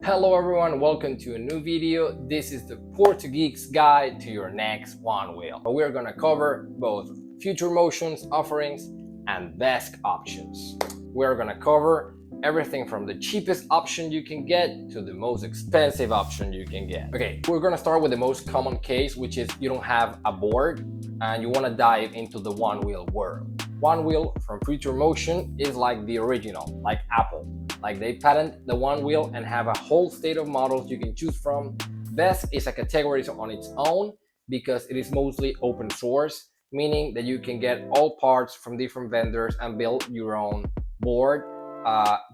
Hello everyone, welcome to a new video. This is the Portugeek's guide to your next Onewheel. We're gonna cover both future motions offerings and VESC options. We're gonna cover everything from the cheapest option you can get to the most expensive option you can get. Okay, we're gonna start with the most common case, which is you don't have a board and you wanna dive into the Onewheel world. Onewheel from Future Motion is like the original, like Apple. Like they patent the Onewheel and have a whole state of models you can choose from. VESC is a category on its own because it is mostly open source, meaning that you can get all parts from different vendors and build your own board.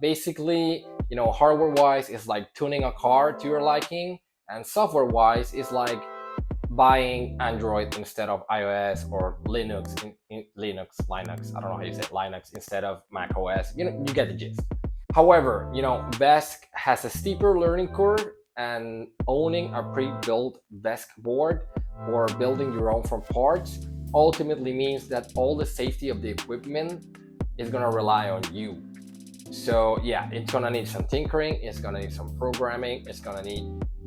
Basically, hardware-wise, it's like tuning a car to your liking, and software-wise, it's like buying Android instead of iOS or Linux, Linux. I don't know how you say it, Linux instead of Mac OS. You get the gist. However, VESC has a steeper learning curve, and owning a pre-built VESC board or building your own from parts ultimately means that all the safety of the equipment is gonna rely on you. So yeah, it's gonna need some tinkering, it's gonna need some programming, it's gonna need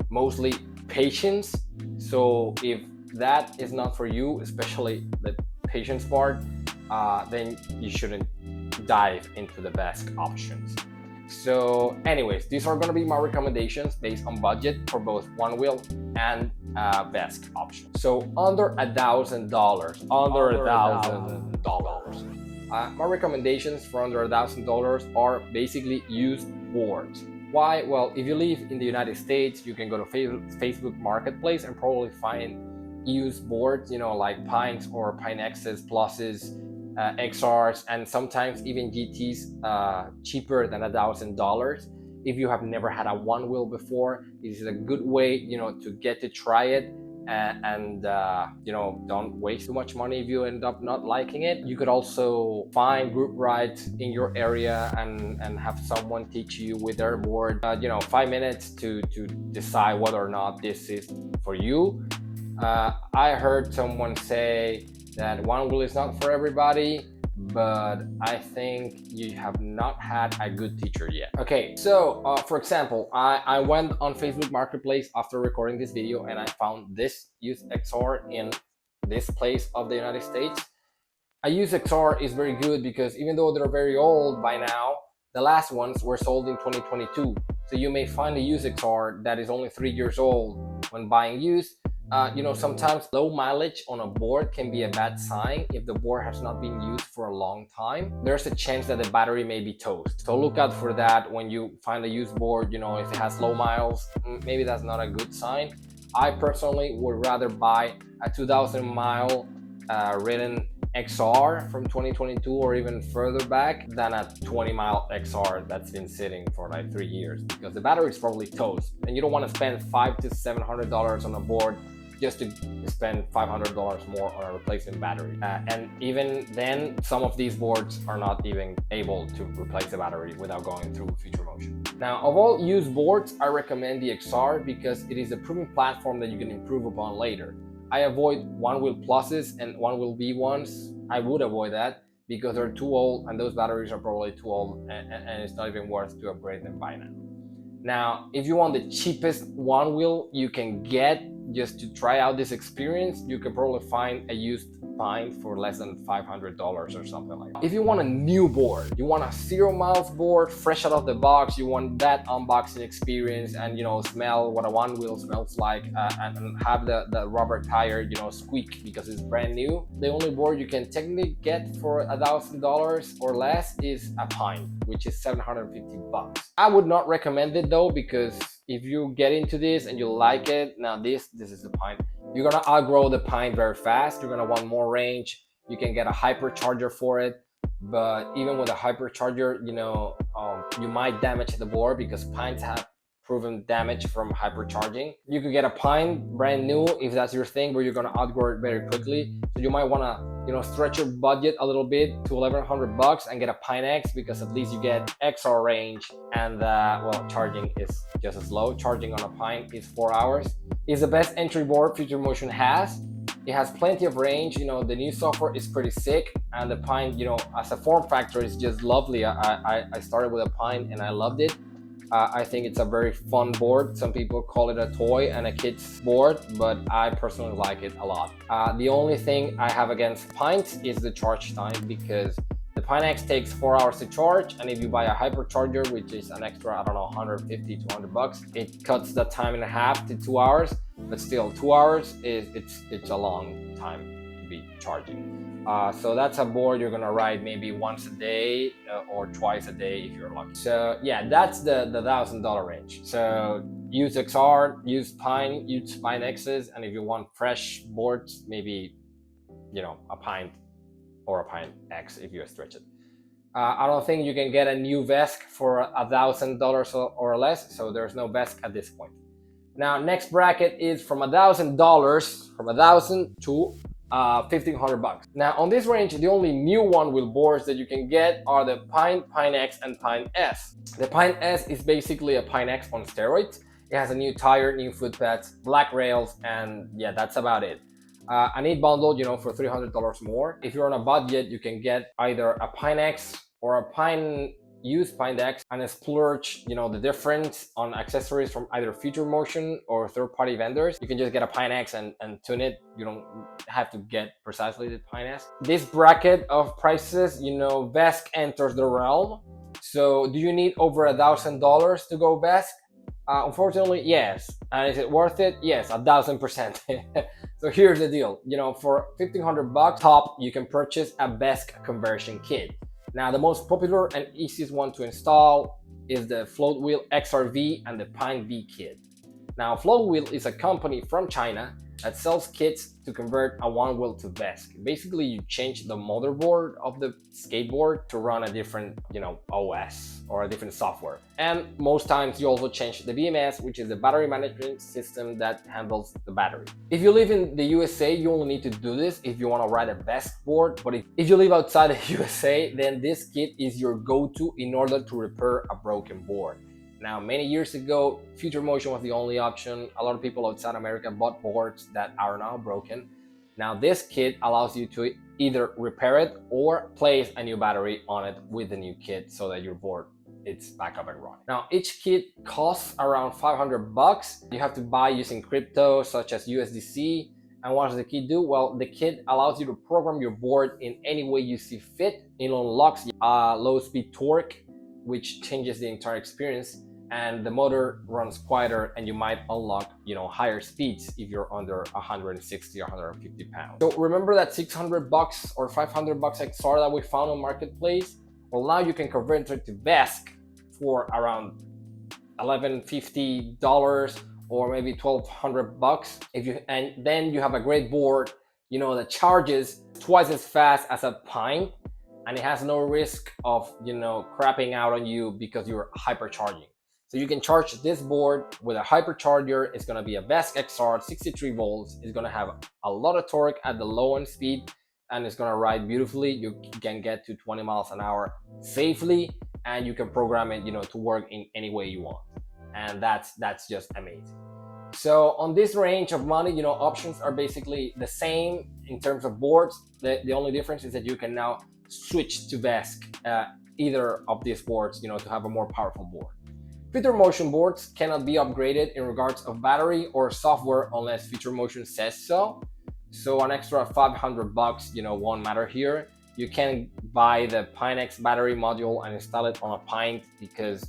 mostly patience. So if that is not for you, especially the patience part, then you shouldn't dive into the VESC options. So anyways, these are going to be my recommendations based on budget for both Onewheel and VESC option. So under $1,000, my recommendations for under $1,000 are basically used boards. Why? Well, if you live in the United States, you can go to Facebook Marketplace and probably find used boards, like Pines or Pine X's, Pluses, XRs, and sometimes even GTs cheaper than $1,000. If you have never had a Onewheel before, this is a good way, to get to try it and don't waste too much money if you end up not liking it. You could also find group rides in your area and have someone teach you with their board. 5 minutes to decide whether or not this is for you. I heard someone say that Onewheel is not for everybody, but I think you have not had a good teacher yet. Okay, so for example, I went on Facebook Marketplace after recording this video and I found this used XR in this place of the United States. A used XR is very good because even though they're very old by now, the last ones were sold in 2022. So you may find a used XR that is only 3 years old when buying used. Sometimes low mileage on a board can be a bad sign. If the board has not been used for a long time, there's a chance that the battery may be toast. So look out for that when you find a used board. If it has low miles, maybe that's not a good sign. I personally would rather buy a 2,000 mile ridden XR from 2022 or even further back than a 20-mile XR that's been sitting for like 3 years, because the battery is probably toast and you don't want to spend $500 to $700 on a board just to spend $500 more on a replacement battery. And even then, some of these boards are not even able to replace the battery without going through Future Motion. Now, of all used boards, I recommend the XR because it is a proven platform that you can improve upon later. I avoid Onewheel Pluses and Onewheel V1s. I would avoid that because they're too old and those batteries are probably too old and it's not even worth to upgrade them by now. Now, if you want the cheapest Onewheel you can get just to try out this experience, you can probably find a used Pine for less than $500 or something like that. If you want a new board, you want a 0 miles board, fresh out of the box, you want that unboxing experience and smell what a Onewheel smells like and have the rubber tire squeak because it's brand new. The only board you can technically get for $1,000 or less is a Pine, which is $750. I would not recommend it though, because if you get into this and you like it, now this is the Pine. You're gonna outgrow the Pine very fast. You're gonna want more range. You can get a hypercharger for it, but even with a hypercharger, you might damage the board because Pines have proven damage from hypercharging. You could get a Pine brand new if that's your thing, but you're gonna outgrow it very quickly. So you might wanna stretch your budget a little bit to $1,100 and get a Pine X, because at least you get XR range and charging is just as low. Charging on a Pine is 4 hours. It's the best entry board Future Motion has. It has plenty of range. The new software is pretty sick, and the Pine, as a form factor, is just lovely. I started with a Pine and I loved it. I think it's a very fun board. Some people call it a toy and a kid's board, but I personally like it a lot. The only thing I have against Pint is the charge time, because the Pine X takes 4 hours to charge, and if you buy a hypercharger, which is an extra, I don't know, 150 to 100 bucks, it cuts the time in half to 2 hours. But still, 2 hours is it's a long time to be charging. So that's a board you're gonna ride maybe once a day or twice a day if you're lucky. So yeah, that's the $1,000 range. So use XR, use Pine X's, and if you want fresh boards, maybe a Pine or a Pine X if you stretch it. I don't think you can get a new VESC for $1,000 or less, so there's no VESC at this point. Now, next bracket is from $1,000, from 1,000 to 1,500 bucks. Now, on this range, the only new Onewheel boards that you can get are the Pine X, and Pine S. The Pine S is basically a Pine X on steroids. It has a new tire, new foot pads, black rails, and yeah, that's about it. A neat bundle, for $300 more. If you're on a budget, you can get either a Pine X or a used Pine X, and splurge, the difference on accessories from either Future Motion or third-party vendors. You can just get a Pine X and tune it. You don't have to get precisely the Pine S. This bracket of prices, VESC enters the realm. So do you need over $1,000 to go VESC? Unfortunately, yes. And is it worth it? Yes, 1,000%. So here's the deal. For 1,500 bucks top, you can purchase a VESC conversion kit. Now, the most popular and easiest one to install is the Floatwheel XRV and the Pine V kit. Now, Floatwheel is a company from China that sells kits to convert a Onewheel to VESC. Basically, you change the motherboard of the skateboard to run a different, OS or a different software. And most times you also change the BMS, which is the battery management system that handles the battery. If you live in the USA, you only need to do this if you want to ride a VESC board. But if you live outside the USA, then this kit is your go-to in order to repair a broken board. Now, many years ago, Future Motion was the only option. A lot of people outside America bought boards that are now broken. Now, this kit allows you to either repair it or place a new battery on it with the new kit so that your board it's back up and running. Now, each kit costs around 500 bucks. You have to buy using crypto such as USDC. And what does the kit do? Well, the kit allows you to program your board in any way you see fit. It unlocks low speed torque, which changes the entire experience. And the motor runs quieter, and you might unlock, higher speeds if you're under 160 or 150 pounds. So remember that 600 bucks or 500 bucks XR that we found on Marketplace? Well, now you can convert it to VESC for around $1,150 or maybe 1,200 bucks. And then you have a great board, that charges twice as fast as a Pine, and it has no risk of, crapping out on you because you're hypercharging. So you can charge this board with a hypercharger. It's going to be a VESC XR 63 volts. It's going to have a lot of torque at the low end speed, and it's going to ride beautifully. You can get to 20 miles an hour safely, and you can program it, to work in any way you want. And that's just amazing. So on this range of money, options are basically the same in terms of boards. The only difference is that you can now switch to VESC, either of these boards, to have a more powerful board. Future Motion boards cannot be upgraded in regards of battery or software unless Future Motion says so. So an extra 500 bucks, won't matter here. You can buy the Pine X battery module and install it on a Pine because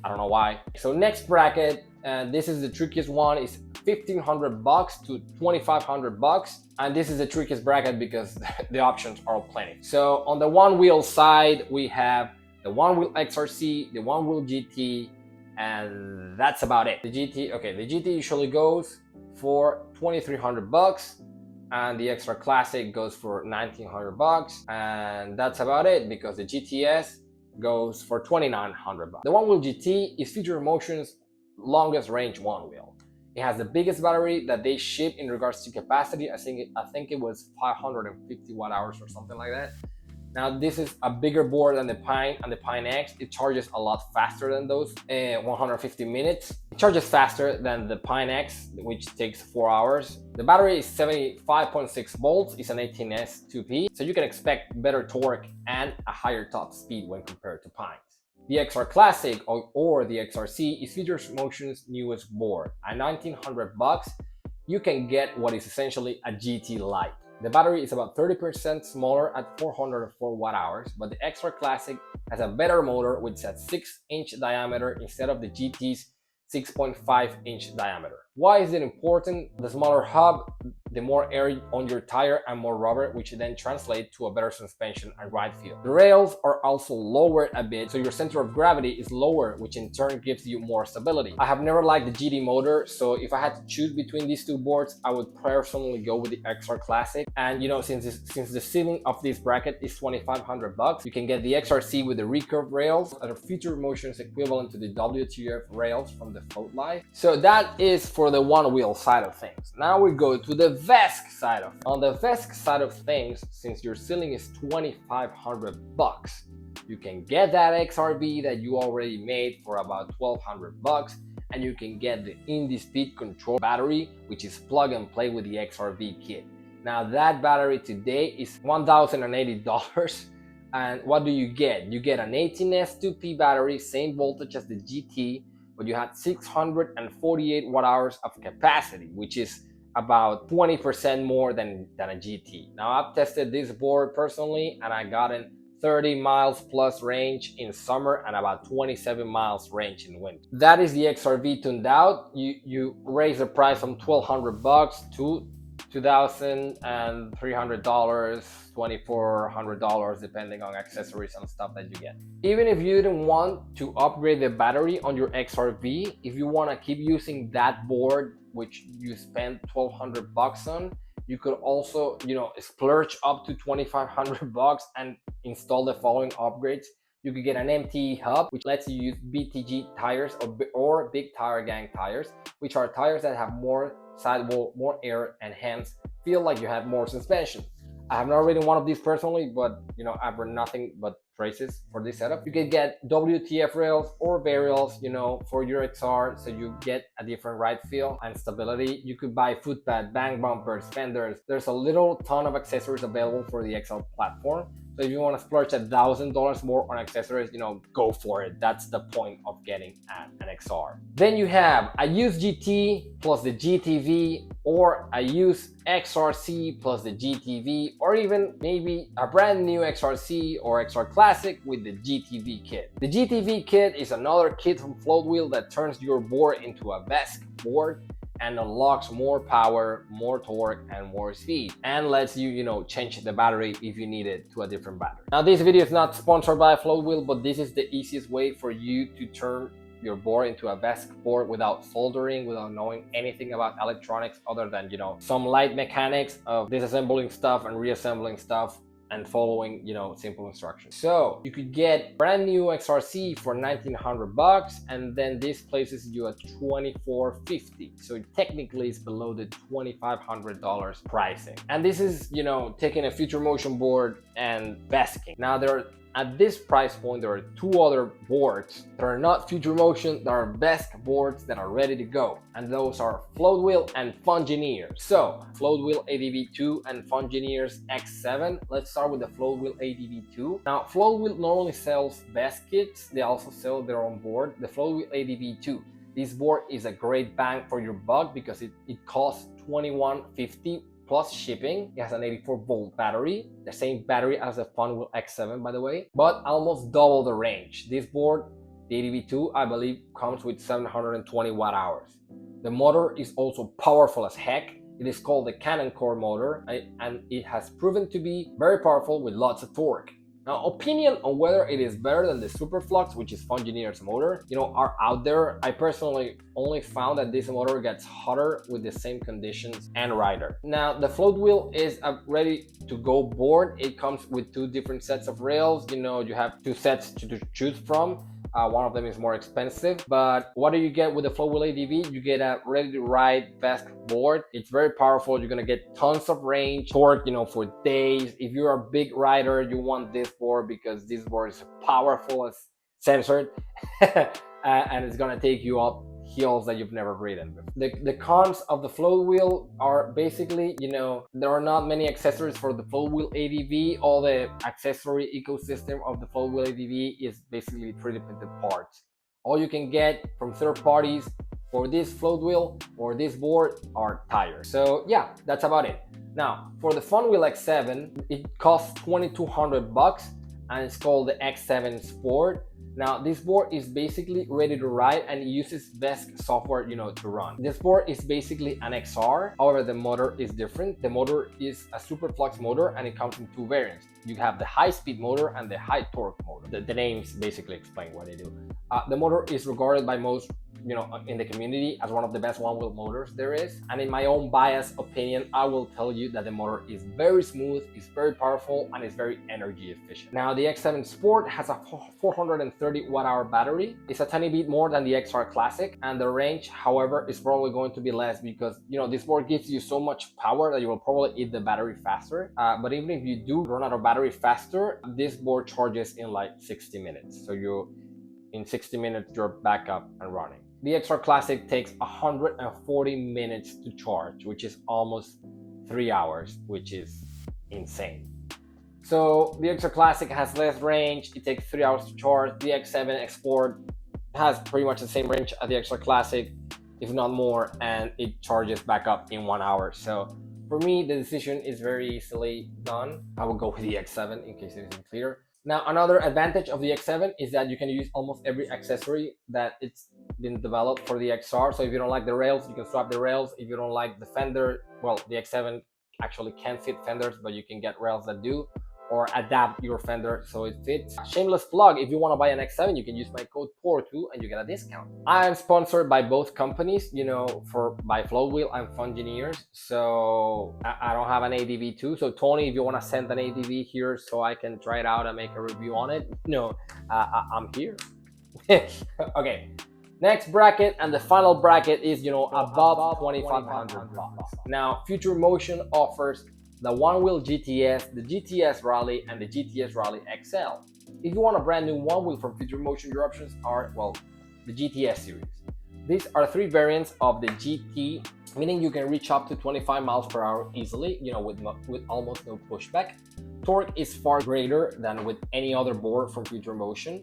I don't know why. So next bracket, this is the trickiest one, is 1,500 bucks to 2,500 bucks. And this is the trickiest bracket because the options are plenty. So on the Onewheel side, we have the Onewheel XRC, the Onewheel GT, and that's about it. The GT usually goes for 2,300 bucks, and the Extra Classic goes for 1,900 bucks, and that's about it because the GTS goes for 2,900 bucks. The Onewheel GT is Future Motion's longest range Onewheel. It has the biggest battery that they ship in regards to capacity. I think it was 550 watt hours or something like that. Now, this is a bigger board than the Pine and the Pine X. It charges a lot faster than those, 150 minutes. It charges faster than the Pine X, which takes 4 hours. The battery is 75.6 volts. It's an 18S 2P, so you can expect better torque and a higher top speed when compared to Pines. The XR Classic or the XRC is Future Motion's newest board. At 1900 bucks, you can get what is essentially a GT Lite. The battery is about 30% smaller at 404 watt hours, but the XR Classic has a better motor which is at 6-inch diameter instead of the GT's 6.5-inch diameter. Why is it important? The smaller hub, the more air on your tire and more rubber, which then translates to a better suspension and ride feel. The rails are also lowered a bit, so your center of gravity is lower, which in turn gives you more stability. I have never liked the GT motor, so if I had to choose between these two boards, I would personally go with the XR Classic. And you know, since the ceiling of this bracket is 2,500 bucks, you can get the XRC with the recurve rails that are Future Motion's equivalent to the WTF rails from the Float Life. So that is for the Onewheel side of things. Now we go to the VESC side of things. On the VESC side of things, since your ceiling is 2,500 bucks, you can get that XRV that you already made for about 1,200 bucks, and you can get the Indie Speed Control battery, which is plug and play with the XRV kit. Now that battery today is $1,080. And what do you get? You get an 18S2P battery, same voltage as the GT, but you had 648 watt hours of capacity, which is about 20% more than a GT. Now I've tested this board personally and I got in 30 miles plus range in summer and about 27 miles range in winter. That is the XRV tuned out. You raise the price from 1,200 bucks to $2,300, $2,400, depending on accessories and stuff that you get. Even if you didn't want to upgrade the battery on your XRV, if you want to keep using that board, which you spent 1,200 bucks on, you could also, you know, splurge up to 2,500 bucks and install the following upgrades. You could get an MTE hub, which lets you use BTG tires or Big Tire Gang tires, which are tires that have more sidewall, more air, and hence feel like you have more suspension. I have not ridden one of these personally, but you know, I've ridden nothing but traces for this setup. You can get WTF rails or varials, you know, for your XR, so you get a different ride feel and stability. You could buy footpad, bank bumpers, fenders. There's a little ton of accessories available for the XR platform. So if you want to splurge $1,000 more on accessories, you know, go for it. That's the point of getting an XR. Then you have a used GT plus the GTV, or a used XRC plus the GTV, or even maybe a brand new XRC or XR Classic with the GTV kit. The GTV kit is another kit from Floatwheel that turns your board into a VESC board and unlocks more power, more torque, and more speed, and lets you, you know, change the battery if you need it to a different battery. Now, this video is not sponsored by Floatwheel, but this is the easiest way for you to turn your board into a VESC board without soldering, without knowing anything about electronics other than, you know, some light mechanics of disassembling stuff and reassembling stuff and following, you know, simple instructions. So you could get brand new XRC for 1,900 bucks, and then this places you at 2,450. So technically it's below the $2,500 pricing. And this is, you know, taking a Future Motion board and VESCing. Now at this price point, there are two other boards that are not Future Motion, that are VESC boards that are ready to go. And those are Floatwheel and Fungineers. So Floatwheel ADV2 and Fungineers X7. Let's start with the Floatwheel ADV2. Now, Floatwheel normally sells VESC kits. They also sell their own board, the Floatwheel ADV2. This board is a great bang for your buck because it costs $2,150 plus shipping. It has an 84-volt battery, the same battery as the Funwheel X7, by the way, but almost double the range. This board, the ADV2, I believe, comes with 720 watt hours. The motor is also powerful as heck. It is called the Cannon Core motor, and it has proven to be very powerful with lots of torque. Now, opinion on whether it is better than the Superflux, which is Fungineer's motor, you know, are out there. I personally only found that this motor gets hotter with the same conditions and rider. Now, the Floatwheel is a ready-to-go board. It comes with two different sets of rails. You know, you have two sets to choose from. One of them is more expensive, but what do you get with the Floatwheel ADV? You get a ready-to-ride VESC board. It's very powerful. You're gonna get tons of range, torque, you know, for days. If you're a big rider, you want this board because this board is powerful as censored, and it's gonna take you up hills that you've never ridden before. The cons of the float wheel are basically, there are not many accessories for the float wheel ADV. All the accessory ecosystem of the float wheel ADV is basically 3D printed parts. All you can get from third parties for this float wheel or this board are tires. So yeah, that's about it. Now for the Onewheel X7, it costs 2,200 bucks and it's called the X7 Sport. Now this board is basically ready to ride and it uses VESC software, to run. This board is basically an XR, however the motor is different. The motor is a Superflux motor and it comes in two variants. You have the high speed motor and the high torque motor. The names basically explain what they do. The motor is regarded by most in the community as one of the best one-wheel motors there is, and in my own biased opinion, I will tell you that the motor is very smooth, it's very powerful, and it's very energy efficient. Now the X7 Sport has a 430 watt-hour battery. It's a tiny bit more than the XR Classic, and the range, however, is probably going to be less because this board gives you so much power that you will probably eat the battery faster. But even if you do run out of battery faster, this board charges in like 60 minutes. So in 60 minutes you're back up and running. The XR Classic takes 140 minutes to charge, which is almost 3 hours, which is insane. So the XR Classic has less range, it takes 3 hours to charge. The X7 Sport has pretty much the same range as the XR Classic, if not more, and it charges back up in 1 hour. So for me, the decision is very easily done. I will go with the X7 in case it isn't clear. Now, another advantage of the X7 is that you can use almost every accessory that it's been developed for the XR. So if you don't like the rails, you can swap the rails. If you don't like the fender, well, the X7 actually can't fit fenders, but you can get rails that do, or adapt your fender so it fits. Shameless plug, if you want to buy an X7, you can use my code POR2 and you get a discount. I am sponsored by both companies, by Float Wheel and Fungineers, so I don't have an ADV too. So Tony, if you want to send an ADV here so I can try it out and make a review on it, I'm here. Okay. Next bracket, and the final bracket is, above 2,500 bucks. Now, Future Motion offers the Onewheel GTS, the GTS Rally, and the GTS Rally XL. If you want a brand new Onewheel from Future Motion, your options are, the GTS series. These are three variants of the GT, meaning you can reach up to 25 miles per hour easily, with almost no pushback. Torque is far greater than with any other board from Future Motion,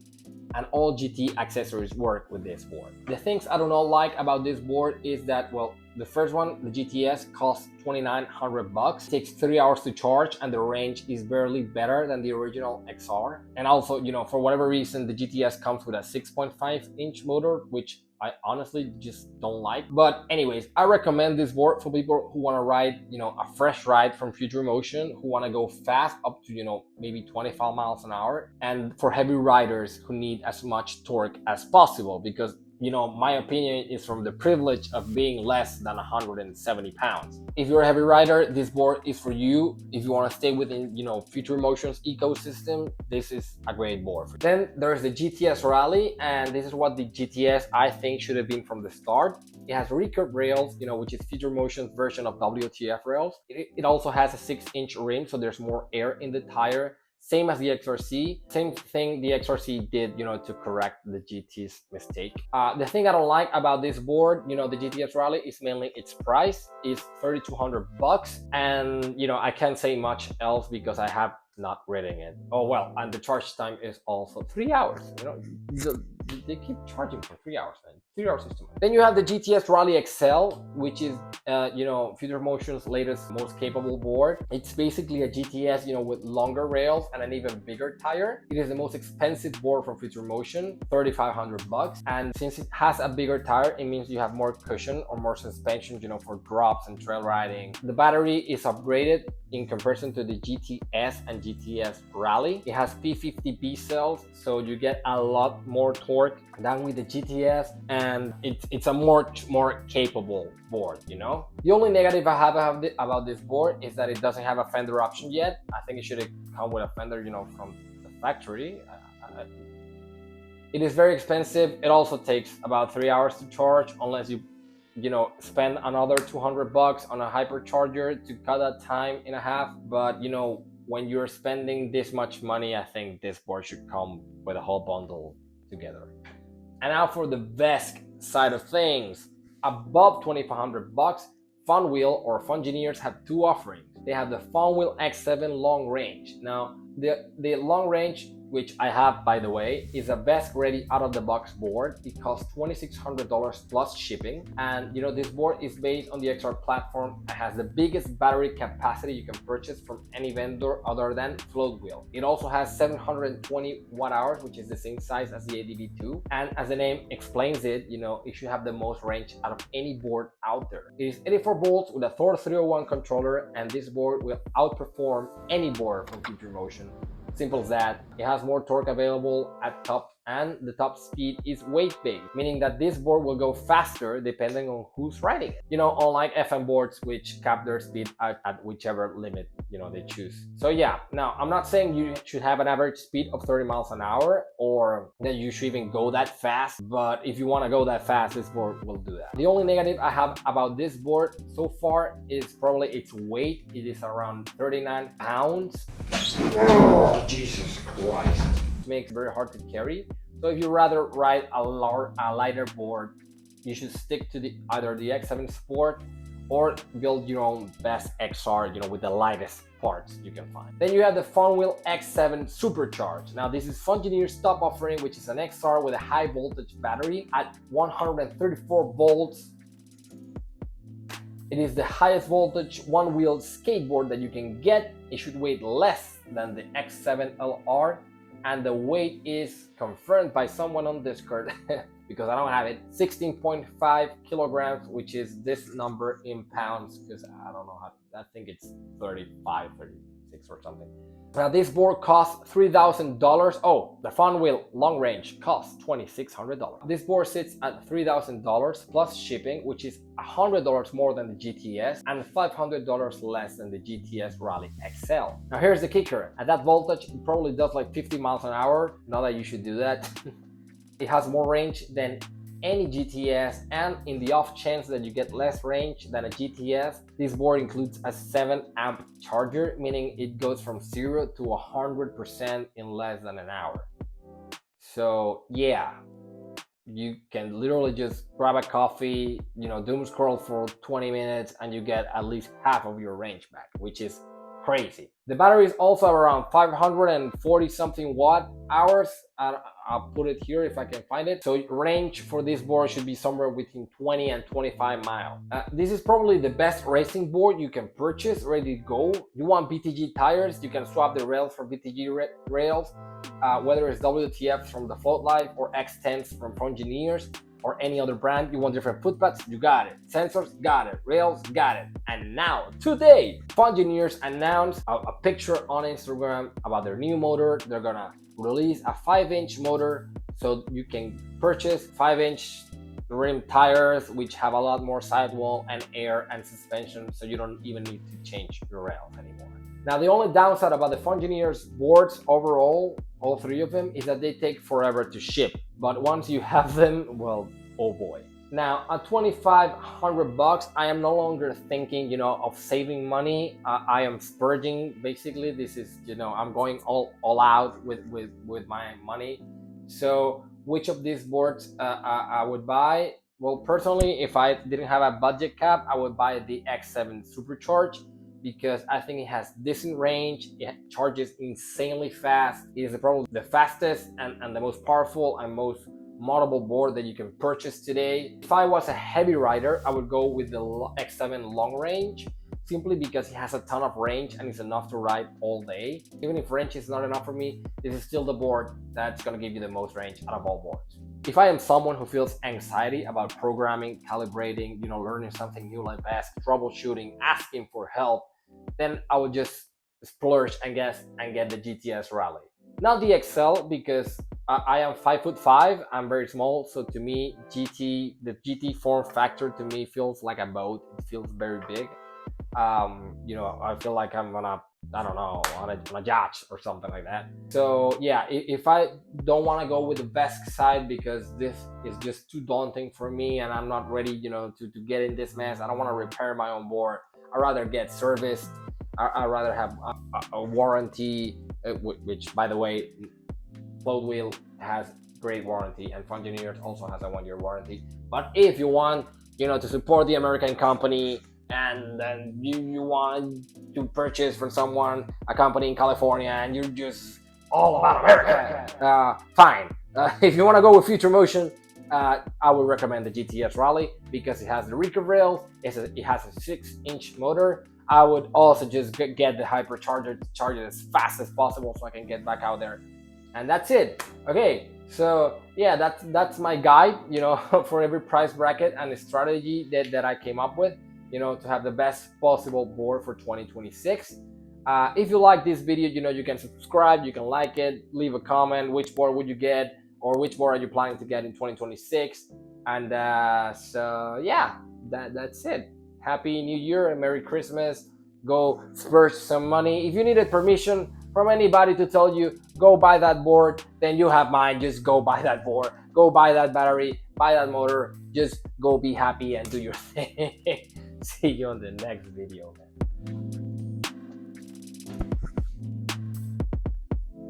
and all GT accessories work with this board. The things I do not like about this board is that, the first one, the GTS, costs 2,900 bucks. It takes 3 hours to charge and the range is barely better than the original XR. And also, for whatever reason, the GTS comes with a 6.5-inch motor, which I honestly just don't like. But anyways, I recommend this board for people who want to ride, a fresh ride from Future Motion, who want to go fast up to, maybe 25 miles an hour, and for heavy riders who need as much torque as possible, because my opinion is from the privilege of being less than 170 pounds. If you're a heavy rider, this board is for you. If you want to stay within, Future Motion's ecosystem, this is a great board. Then there's the GTS Rally, and this is what the GTS I think should have been from the start. It has recurve rails, which is Future Motion's version of WTF rails. It also has a 6-inch rim, so there's more air in the tire. Same as the XRC, same thing the XRC did, to correct the GT's mistake. The thing I don't like about this board, the GTS Rally, is mainly its price. Is 3,200 bucks, and I can't say much else because I have not ridden it. And the charge time is also 3 hours. They keep charging for 3 hours, man. 3 hours is too much. Then you have the GTS Rally XL, which is Future Motion's latest, most capable board. It's basically a GTS, with longer rails and an even bigger tire. It is the most expensive board from Future Motion, 3,500 bucks. And since it has a bigger tire, it means you have more cushion or more suspension, for drops and trail riding. The battery is upgraded in comparison to the GTS and GTS Rally. It has P50B cells, so you get a lot more torque than with the GTS, and it's a more capable board. The only negative I have about this board is that it doesn't have a fender option yet. I think it should have come with a fender, from the factory. It is very expensive. It also takes about 3 hours to charge, unless you spend another 200 bucks on a hypercharger to cut that time in half. But when you're spending this much money, I think this board should come with a whole bundle together. And now for the VESC side of things, above 2,500 bucks, Onewheel or Fungineers have two offerings. They have the Onewheel X7 long range. Now, the long range, which I have by the way, is a VESC ready out of the box board. It costs $2,600 plus shipping, and this board is based on the XR platform. It has the biggest battery capacity you can purchase from any vendor other than Floatwheel. It also has 720 watt hours, which is the same size as the ADV2, and as the name explains it, it should have the most range out of any board out there. It is 84 volts with a Thor 301 controller, and this board will outperform any board from Future Motion. Simple as that. It has more torque available at top, and the top speed is weight big, meaning that this board will go faster depending on who's riding it. Unlike FM boards, which cap their speed at whichever limit they choose. So yeah, now I'm not saying you should have an average speed of 30 miles an hour or that you should even go that fast, but if you want to go that fast, this board will do that. The only negative I have about this board so far is probably its weight. It is around 39 pounds. Oh, Jesus Christ. It makes it very hard to carry. So if you rather ride a lighter board, you should stick to either the X7 Sport or build your own VESC XR, with the lightest parts you can find. Then you have the Onewheel X7 Supercharge. Now this is Fungineer's top offering, which is an XR with a high voltage battery at 134 volts. It is the highest voltage one-wheel skateboard that you can get. It should weigh less than the X7 LR, and the weight is confirmed by someone on Discord because I don't have it, 16.5 kilograms, which is this number in pounds, because I don't know I think it's 35, 36 or something. Now this board costs $3,000. Oh, the Onewheel long range costs $2,600. This board sits at $3,000 plus shipping, which is $100 more than the GTS and $500 less than the GTS Rally XL. Now here's the kicker. At that voltage, it probably does like 50 miles an hour. Not that you should do that. It has more range than any GTS, and in the off chance that you get less range than a GTS, this board includes a 7 amp charger, meaning it goes from 0 to 100% in less than an hour. So yeah, you can literally just grab a coffee, doom scroll for 20 minutes, and you get at least half of your range back, which is crazy. The battery is also around 540 something watt hours. I'll put it here if I can find it. So range for this board should be somewhere between 20 and 25 miles. This is probably the best racing board you can purchase, ready to go. You want BTG tires, you can swap the rails for BTG rails, whether it's WTF from the Float Life or X10s from Fungineers or any other brand. You want different footpaths, you got it. Sensors, got it. Rails, got it. And now, today, Fungineers announced a picture on Instagram about their new motor. They're gonna release a 5-inch motor, so you can purchase 5-inch rim tires, which have a lot more sidewall and air and suspension, so you don't even need to change your rails anymore. Now, the only downside about the Fungineers boards overall, all three of them, is that they take forever to ship. But once you have them, well, oh boy. Now, at 2,500 bucks, I am no longer thinking, of saving money. I am splurging. Basically, this is, I'm going all out with my money. So, which of these boards I would buy? Well, personally, if I didn't have a budget cap, I would buy the X7 Supercharge, because I think it has decent range, it charges insanely fast. It is probably the fastest and the most powerful and most moddable board that you can purchase today. If I was a heavy rider, I would go with the X7 long range, simply because it has a ton of range and it's enough to ride all day. Even if range is not enough for me, this is still the board that's gonna give you the most range out of all boards. If I am someone who feels anxiety about programming, calibrating, learning something new like VESC, troubleshooting, asking for help, then I would just splurge and get the GTS Rally. Not the XL, because I am 5'5", I'm very small, so to me, the GT form factor to me feels like a boat. It feels very big. I feel like I'm on a yacht or something like that. So yeah, if I don't want to go with the VESC side because this is just too daunting for me and I'm not ready, to get in this mess, I don't want to repair my own board. I'd rather get serviced. I'd rather have a warranty, which, by the way, Floatwheel has great warranty, and Fungineers also has a 1-year warranty. But if you want, to support the American company, and then you want to purchase from someone a company in California, and you're just all about America, fine. If you want to go with Future Motion, I would recommend the GTS Rally because it has the Recurve rails, it has a 6-inch motor. I would also just get the hypercharger to charge it as fast as possible so I can get back out there. And that's it. Okay, so yeah, that's my guide, for every price bracket and the strategy that I came up with, to have the best possible board for 2026. If you like this video, you can subscribe, you can like it, leave a comment, which board would you get, or which board are you planning to get in 2026. And so yeah, that's it. Happy New Year and Merry Christmas. Go splurge some money. If you needed permission from anybody to tell you go buy that board, then you have mine. Just go buy that board, go buy that battery, buy that motor. Just go be happy and do your thing. See you on the next video, man.